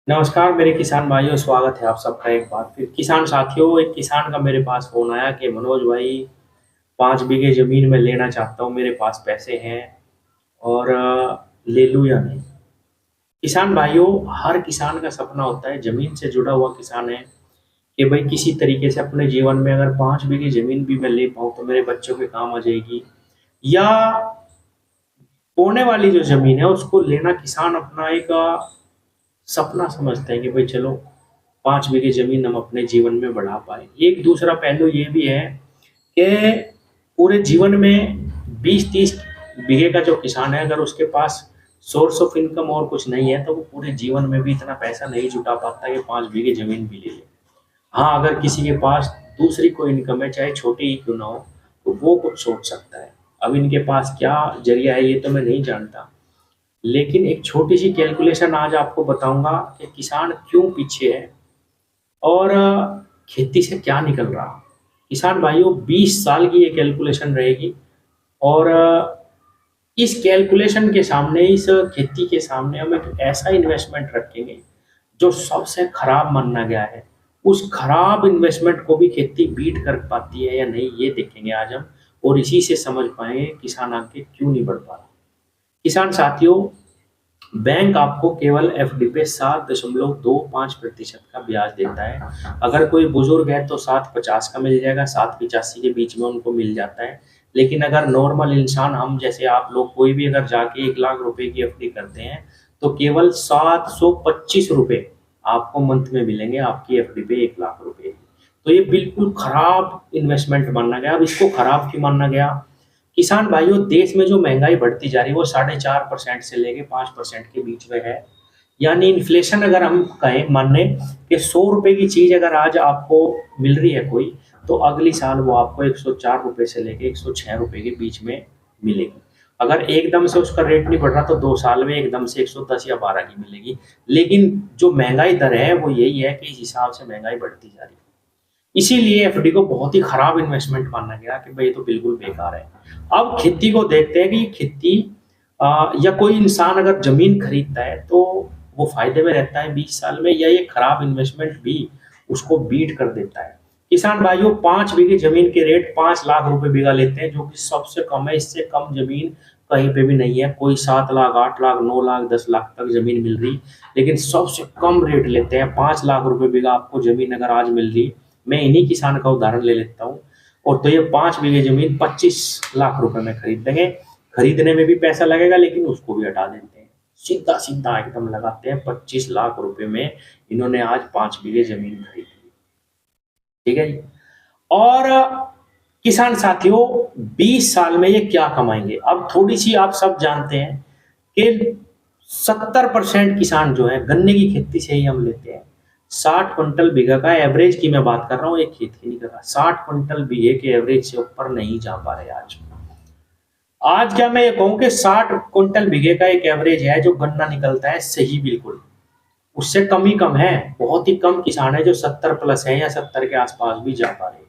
नमस्कार मेरे किसान भाइयों, स्वागत है आप सबका एक बार फिर। किसान साथियों, एक किसान का मेरे पास फ़ोन आया कि मनोज भाई 5 बीघे ज़मीन मैं लेना चाहता हूँ, मेरे पास पैसे हैं और ले लूँ या नहीं? किसान भाइयों, हर किसान का सपना होता है, ज़मीन से जुड़ा हुआ किसान है कि भाई किसी तरीके से अपने जीवन में अगर 5 बीघे ज़मीन भी मैं ले पाऊँ तो मेरे बच्चों के काम आ जाएगी, या होने वाली जो ज़मीन है उसको लेना किसान अपना एक सपना समझते हैं कि भाई चलो 5 बीघे ज़मीन हम अपने जीवन में बढ़ा पाएँ। एक दूसरा पहलू ये भी है कि पूरे जीवन में 20-30 बीघे का जो किसान है, अगर उसके पास सोर्स ऑफ इनकम और कुछ नहीं है, तो वो पूरे जीवन में भी इतना पैसा नहीं जुटा पाता कि 5 बीघे ज़मीन भी ले ले। हाँ, अगर किसी के पास दूसरी कोई इनकम है, चाहे छोटी ही क्यों ना हो, तो वो कुछ सोच सकता है। अब इनके पास क्या ज़रिया है, ये तो मैं नहीं जानता। लेकिन एक छोटी-सी कैलकुलेशन आज आपको बताऊँगा कि किसान क्यों पीछे है और खेती से क्या निकल रहा। किसान भाइयों, 20 साल की ये कैलकुलेशन रहेगी और इस कैलकुलेशन के सामने, इस खेती के सामने हम एक ऐसा इन्वेस्टमेंट रखेंगे जो सबसे खराब माना गया है। उस खराब इन्वेस्टमेंट को भी खेती बीट कर पाती है या नहीं, ये देखेंगे आज हम, और इसी से समझ पाएँगे किसान आगे क्यों नहीं बढ़ पा रहा। किसान साथियों, बैंक आपको केवल एफडी पे 7.25% का ब्याज देता है। अगर कोई बुजुर्ग है तो 7.50 का मिल जाएगा, 7.85 के बीच में उनको मिल जाता है। लेकिन अगर नॉर्मल इंसान, हम जैसे आप लोग, कोई भी अगर जाके 1 लाख रुपए की एफडी करते हैं तो केवल 725 रुपए आपको मंथ में मिलेंगे आपकी एफडी पे 1 लाख रुपए। तो ये बिल्कुल खराब इन्वेस्टमेंट माना गया। अब इसको खराब क्यों माना गया? किसान भाइयों, देश में जो महंगाई बढ़ती जा रही है वो 4.5% से लेके 5% के बीच में है। यानी इन्फ्लेशन अगर हम कहें, माने कि 100 रुपए की चीज अगर आज आपको मिल रही है कोई, तो अगली साल वो आपको 104 रुपए से लेके 106 रुपए के बीच में मिलेगी। अगर एकदम से उसका रेट नहीं बढ़ रहा तो 2 साल में एकदम से 110 या 12 की मिलेगी। लेकिन जो महंगाई दर है वो यही है कि इस हिसाब से महंगाई बढ़ती जा रही है। इसीलिए एफडी को बहुत ही खराब इन्वेस्टमेंट माना गया कि भाई ये तो बिल्कुल बेकार है। अब खेती को देखते हैं कि खेती या कोई इंसान अगर जमीन खरीदता है तो वो फायदे में रहता है 20 साल में, या ये खराब इन्वेस्टमेंट भी उसको बीट कर देता है। किसान भाइयों, 5 बीघे जमीन के रेट 5 लाख रुपए बीघा लेते हैं, जो कि सबसे कम है। इससे कम जमीन कहीं पे भी नहीं है। कोई 7 लाख, 8 लाख, 9 लाख, 10 लाख तक जमीन मिल रही, लेकिन सबसे कम रेट लेते हैं। 5 लाख रुपए बीघा आपको जमीन अगर आज मिल रही, मैं इन्हीं किसान का उदाहरण ले लेता हूँ, और तो ये 5 बीघे जमीन 25 लाख रुपए में खरीद देंगे। खरीदने में भी पैसा लगेगा लेकिन उसको भी हटा देते हैं, सीधा सीधा एकदम लगाते हैं। 25 लाख रुपए में इन्होंने आज 5 बीघे जमीन खरीद ली। ठीक है जी। और किसान साथियों, 20 साल में ये क्या कमाएंगे? अब थोड़ी सी आप सब जानते हैं कि 70% किसान जो है, गन्ने की खेती से ही हम लेते हैं। 60 क्विंटल बीघा का एवरेज की मैं बात कर रहा हूँ, एक खेत की नहीं कर रहा। 60 क्विंटल बीघे के एवरेज से ऊपर नहीं जा पा रहे आज। आज क्या मैं ये कहूँ कि 60 क्विंटल बीघे का एक एवरेज है जो गन्ना निकलता है सही, बिल्कुल उससे कम ही कम है। बहुत ही कम किसान है जो 70 प्लस है या 70 के आसपास भी जा पा रहे हैं।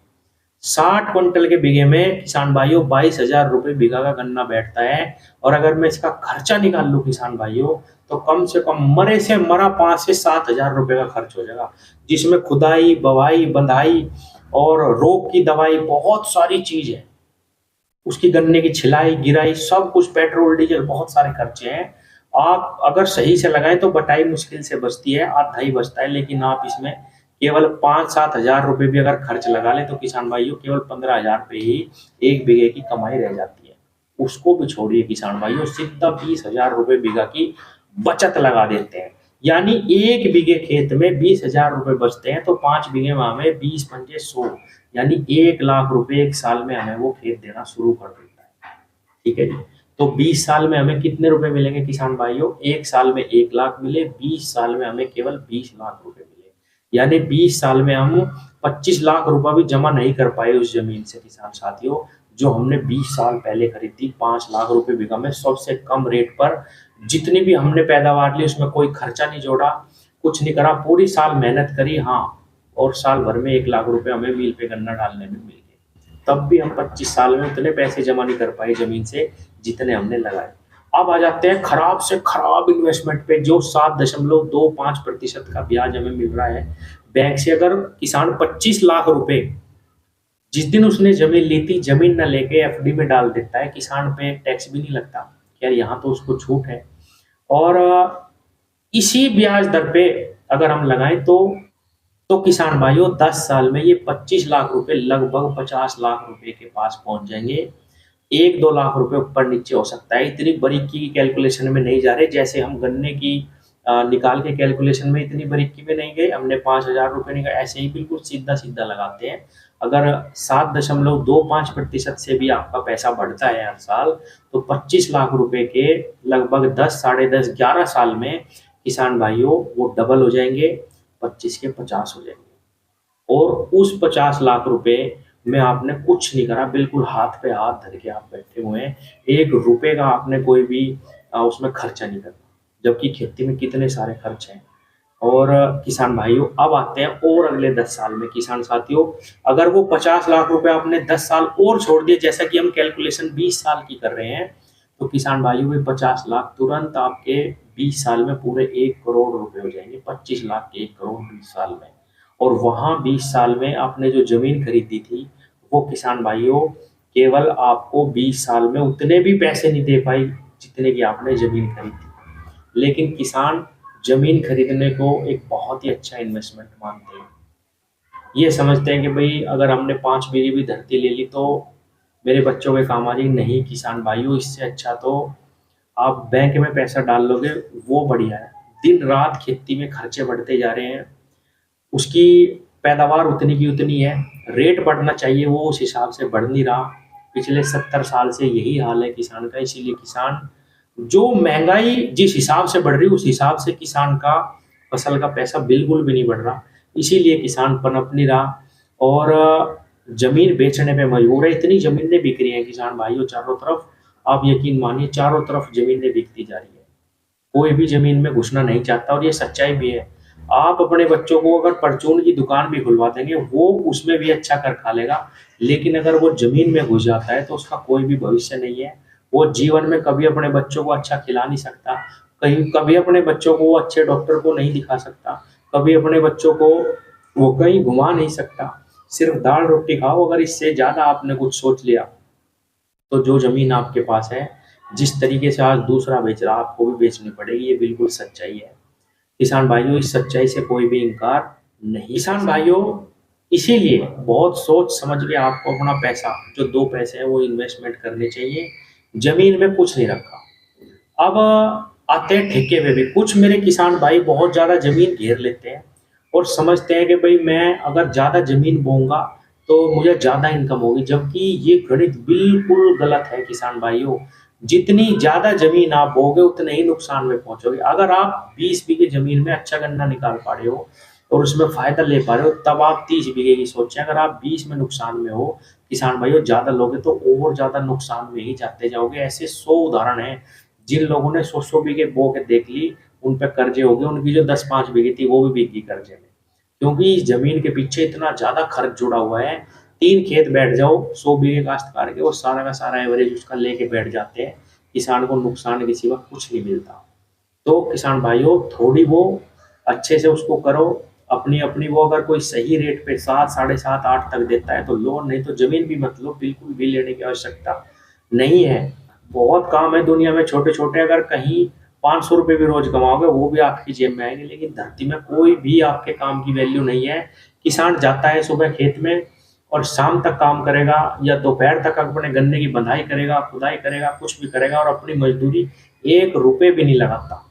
60 क्विंटल के बीघे में किसान भाइयों 22,000 रुपए बीघा का गन्ना बैठता है। और अगर मैं इसका खर्चा निकाल लूं किसान भाइयों, तो कम से कम मरे से मरा 5 से 7,000 रुपए का खर्च हो जाएगा, जिसमें खुदाई, बवाई, बंधाई और रोग की दवाई, बहुत सारी चीज है। उसकी गन्ने की छिलाई, गिराई, सब कुछ, पेट्रोल, डीजल, बहुत सारे खर्चे हैं। आप अगर सही से लगाएं तो बटाई मुश्किल से बचती है, आधा ही बचता है। लेकिन आप इसमें केवल 5-7 हजार रुपए भी अगर खर्च लगा ले तो किसान भाइयों केवल 15,000 पे ही एक बीघे की कमाई रह जाती है। उसको भी छोड़िए किसान भाइयों, सीधा 20,000 रुपए बीघा की बचत लगा देते हैं। यानी एक बीघे खेत में 20,000 रुपए बचते हैं, तो 5 बीघे में हमें 20 पंजे 100, यानी 1 लाख रुपए एक साल में हमें वो खेत देना शुरू कर देता है। ठीक है जी। तो 20 साल में हमें कितने रुपए मिलेंगे किसान भाइयों? एक साल में 1 लाख मिले, 20 साल में हमें केवल 20 लाख रुपए मिले। यानी 20 साल में हम 25 लाख रुपए भी जमा नहीं कर पाए उस जमीन से किसान साथियों, जो हमने 20 साल पहले खरीदी 5 लाख रुपए बीघा में, सबसे कम रेट पर। जितनी भी हमने पैदावार ली उसमें कोई खर्चा नहीं जोड़ा, कुछ नहीं करा, पूरी साल मेहनत करी, हाँ, और साल भर में 1 लाख रुपए हमें मिल पे गन्ना डालने में मिल गए। तब भी हम 25 साल में उतने पैसे जमा नहीं कर पाए जमीन से जितने हमने लगाए। अब आ जाते हैं खराब से खराब इन्वेस्टमेंट पे, जो 7.25% का ब्याज हमें मिल रहा है बैंक से। अगर किसान 25 लाख रुपए जिस दिन उसने जमीन ली थी, जमीन न लेके एफडी में डाल देता है, किसान पे टैक्स भी नहीं लगता। यार यहाँ तो उसको छूट है। और इसी ब्याज दर पे अगर हम लगाएं तो किसान भाइयों 10 साल में ये 25 लाख रुपए लगभग 50 लाख रुपए के पास पहुंच जाएंगे। 1-2 लाख रुपए ऊपर नीचे हो सकता है, इतनी बारीकी की कैलकुलेशन में नहीं जा रहे। जैसे हम गन्ने की निकाल के कैलकुलेशन में इतनी बारीकी में नहीं गए, हमने 5,000 रुपये निकाले, ऐसे ही बिल्कुल सीधा सीधा लगाते हैं। अगर 7.25% से भी आपका पैसा बढ़ता है हर साल, तो 25 लाख रुपए के लगभग 10, साढ़े 10, 11 साल में किसान भाइयों वो डबल हो जाएंगे, 25 के 50 हो जाएंगे। और उस 50 लाख रुपए में आपने कुछ नहीं करा, बिल्कुल हाथ पे हाथ धर के आप बैठे हुए हैं। 1 रुपए का आपने कोई भी उसमें खर्चा नहीं करना, जबकि खेती में कितने सारे खर्च हैं। और किसान भाइयों अब आते हैं और अगले 10 साल में किसान साथियों, अगर वो 50 लाख रुपए आपने 10 साल और छोड़ दिए, जैसा कि हम कैलकुलेशन 20 साल की कर रहे हैं, तो किसान भाइयों भी 50 लाख तुरंत आपके 20 साल में पूरे 1 करोड़ रुपए हो जाएंगे। 25 लाख के 1 करोड़ 20 साल में। और वहां 20 साल में आपने जो जमीन खरीदी थी, वो किसान भाइयों केवल आपको 20 साल में उतने भी पैसे नहीं दे पाई जितने की आपने जमीन खरीदी। लेकिन किसान जमीन खरीदने को एक बहुत ही अच्छा इन्वेस्टमेंट मानते हैं। ये समझते हैं कि भाई अगर हमने 5 बीघे भी धरती ले ली तो मेरे बच्चों के काम आ जाएगी। नहीं किसान भाइयों, इससे अच्छा तो आप बैंक में पैसा डाल लोगे, वो बढ़िया है। दिन रात खेती में खर्चे बढ़ते जा रहे हैं, उसकी पैदावार उतनी की उतनी है, रेट बढ़ना चाहिए वो उस हिसाब से बढ़ नहीं रहा। पिछले 70 साल से यही हाल है किसान का। इसीलिए किसान, जो महंगाई जिस हिसाब से बढ़ रही है उस हिसाब से किसान का फसल का पैसा बिल्कुल भी नहीं बढ़ रहा। इसीलिए किसान पनप नहीं रहा और जमीन बेचने पे मजबूर है। इतनी जमीनें बिक रही हैं किसान भाइयों चारों तरफ, आप यकीन मानिए चारों तरफ जमीनें बिकती जा रही है। कोई भी जमीन में घुसना नहीं चाहता और ये सच्चाई भी है। आप अपने बच्चों को अगर परचून की दुकान भी खुलवा देंगे, वो उसमें भी अच्छा कर खा लेगा। लेकिन अगर वो जमीन में घुस जाता है तो उसका कोई भी भविष्य नहीं है। वो जीवन में कभी अपने बच्चों को अच्छा खिला नहीं सकता, कहीं कभी अपने बच्चों को वो अच्छे डॉक्टर को नहीं दिखा सकता, कभी अपने बच्चों को वो कहीं घुमा नहीं सकता। सिर्फ दाल रोटी खाओ। अगर इससे ज्यादा आपने कुछ सोच लिया तो जो जमीन आपके पास है, जिस तरीके से आज दूसरा बेच रहा, आपको भी बेचनी पड़ेगी। ये बिल्कुल सच्चाई है किसान भाइयों, इस सच्चाई से कोई भी इनकार नहीं। किसान भाइयों, इसीलिए बहुत सोच समझ के आपको अपना पैसा, जो 2 पैसे हैं, वो इन्वेस्टमेंट करने चाहिए। जमीन में कुछ नहीं रखा। अब आते हैं ठेके पे भी। कुछ मेरे किसान भाई बहुत ज्यादा जमीन घेर लेते हैं और समझते हैं कि भाई मैं अगर ज्यादा जमीन बोऊंगा तो मुझे ज्यादा इनकम होगी, जबकि ये गणित बिल्कुल गलत है किसान भाइयों। जितनी ज्यादा जमीन आप बोगे उतने ही नुकसान में पहुंचोगे। अगर आप 20 बीघे जमीन में अच्छा गन्ना निकाल पा रहे हो और उसमें फायदा ले पा रहे हो, तब आप 30 बीघे की सोचें। अगर आप 20 में नुकसान में हो किसान भाइयों, ज्यादा लोगे तो और ज्यादा नुकसान में ही जाते जाओगे। ऐसे 100 उदाहरण हैं। जिन लोगों ने 100 बीघे बो के देख ली, उन पे कर्जे हो गए। उनकी जो 10-5 बीघे थी वो भी बिक गई कर्जे में, क्योंकि इस जमीन के पीछे इतना ज्यादा खर्च जुड़ा हुआ है। 3 खेत बैठ जाओ 100 बीघे काश्तकार के, वो सारा का सारा एवरेज उसका लेके बैठ जाते हैं। किसान को नुकसान के सिवा कुछ नहीं मिलता। तो किसान भाइयों, थोड़ी वो अच्छे से उसको करो। अपनी अपनी वो अगर कोई सही रेट पे 7, साढ़े 7, 8 तक देता है तो लो, नहीं तो जमीन भी मत लो। बिल्कुल भी लेने की आवश्यकता नहीं है। बहुत काम है दुनिया में छोटे छोटे। अगर कहीं 500 रुपये भी रोज कमाओगे, वो भी आपकी जेब में आएंगे। लेकिन धरती में कोई भी आपके काम की वैल्यू नहीं है। किसान जाता है सुबह खेत में और शाम तक काम करेगा, या दोपहर तक अपने गन्ने की बंधाई करेगा, खुदाई करेगा, कुछ भी करेगा, और अपनी मजदूरी 1 रुपये भी नहीं लगाता।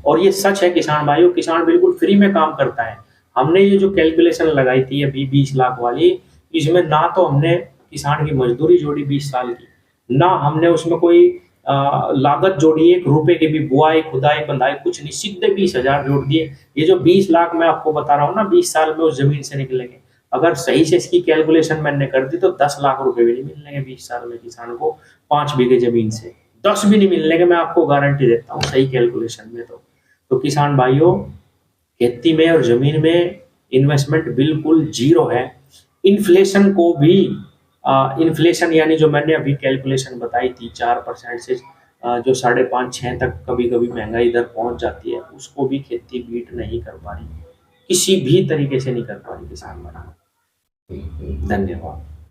और ये सच है किसान भाइयों, किसान बिल्कुल फ्री में काम करता है। हमने ये जो कैलकुलेशन लगाई थी अभी 20 लाख वाली, इसमें ना तो हमने किसान की मजदूरी जोड़ी 20 साल की, ना हमने उसमें कोई लागत जोड़ी 1 रुपए की भी, बुआई खुदाई बंधाई कुछ नहीं, सीधे 20,000 जोड़ दिए। ये जो 20 लाख मैं आपको बता रहा हूँ ना, 20 साल में उस जमीन से निकलेंगे। अगर सही से इसकी कैलकुलेशन मैंने कर दी तो 10 लाख रुपए भी नहीं मिलने 20 साल में किसान को 5 बीघे जमीन से। 10 भी नहीं मिलने के, मैं आपको गारंटी देता हूँ सही कैलकुलेशन में। तो किसान भाइयों, खेती में और जमीन में इन्वेस्टमेंट बिल्कुल जीरो है। इन्फ्लेशन को भी इन्फ्लेशन यानी जो मैंने अभी कैलकुलेशन बताई थी 4% से जो 5.5-6 तक कभी-कभी महँगाई दर पहुँच जाती है, उसको भी खेती बीट नहीं कर पा रही। किसी भी तरीके से नहीं कर पा रही किसान भाई। धन्यवाद।